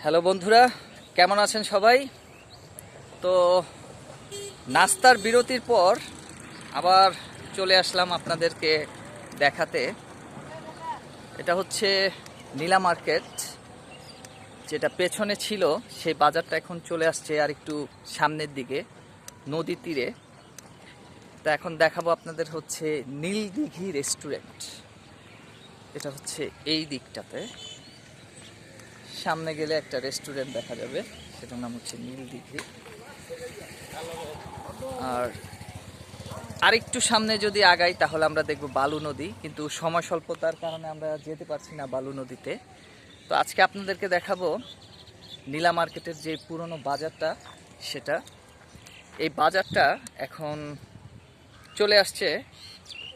Hello বন্ধুরা, কেমন আছেন সবাই? তো নাস্তার বিরতির পর আবার চলে আসলাম আপনাদেরকে দেখাতে। এটা হচ্ছে নীলা মার্কেট, যেটা পেছনে ছিল সেই বাজারটা এখন চলে আসছে আর একটু সামনের দিকে নদী তীরে। তা এখন দেখাবো আপনাদের হচ্ছে নীলদিঘি রেস্টুরেন্ট। এটা হচ্ছে এই দিকটাতে, সামনে গেলে একটা রেস্টুরেন্ট দেখা যাবে, সেটার নাম হচ্ছে নীলদিঘি। আর আরেকটু সামনে যদি আগাই তাহলে আমরা দেখব বালু নদী, কিন্তু সময় স্বল্পতার কারণে আমরা যেতে পারছি না বালু নদীতে। তো আজকে আপনাদেরকে দেখাবো নীলা মার্কেটের যে পুরনো বাজারটা, সেটা। এই বাজারটা এখন চলে আসছে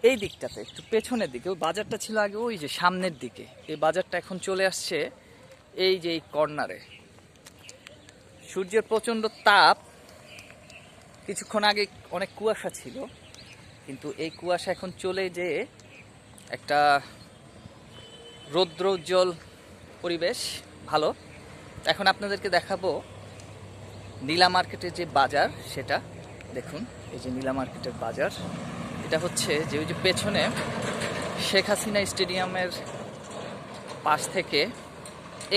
এই দিকটাতে, একটু পেছনের দিকে। ওই বাজারটা ছিল আগে ওই যে সামনের দিকে, এই বাজারটা এখন চলে আসছে এই যে এই কর্নারে। সূর্যের প্রচণ্ড তাপ, কিছুক্ষণ আগে অনেক কুয়াশা ছিল, কিন্তু এই কুয়াশা এখন চলে যেয়ে একটা রৌদ্রোজ্জ্বল পরিবেশ, ভালো। এখন আপনাদেরকে দেখাবো নীলা মার্কেটের যে বাজার, সেটা দেখুন। এই যে নীলা মার্কেটের বাজার, এটা হচ্ছে যে ওই যে পেছনে শেখ হাসিনা স্টেডিয়ামের পাশ থেকে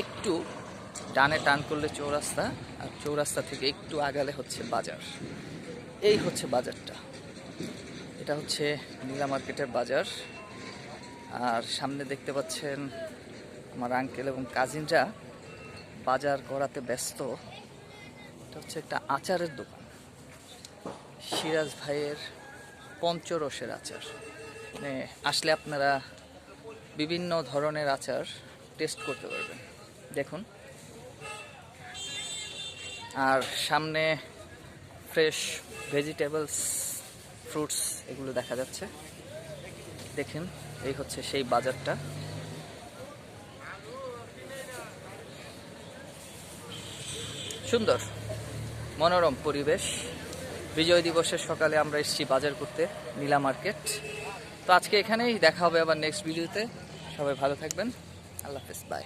একটু ডানে টান করলে চৌরাস্তা, আর চৌরাস্তা থেকে একটু আগালে হচ্ছে বাজার। এই হচ্ছে বাজারটা, এটা হচ্ছে নীলা মার্কেটের বাজার। আর সামনে দেখতে পাচ্ছেন আমার আঙ্কেল এবং কাজিনরা বাজার করাতে ব্যস্ত। এটা হচ্ছে একটা আচারের দোকান, সিরাজ ভাইয়ের পঞ্চরসের আচার। মানে আসলে আপনারা বিভিন্ন ধরনের আচার টেস্ট করতে পারবেন, দেখুন। আর সামনে ফ্রেশ ভেজিটেবলস, ফ্রুটস এগুলো দেখা যাচ্ছে, দেখেন। এই হচ্ছে সেই বাজারটা। সুন্দর মনোরম পরিবেশ। বিজয় দিবসের সকালে আমরা এসেছি বাজার করতে নীলা মার্কেট। তো আজকে এখানেই দেখা হবে, আবার নেক্সট ভিডিওতে। সবাই ভালো থাকবেন, আল্লাহ হাফেজ, বাই।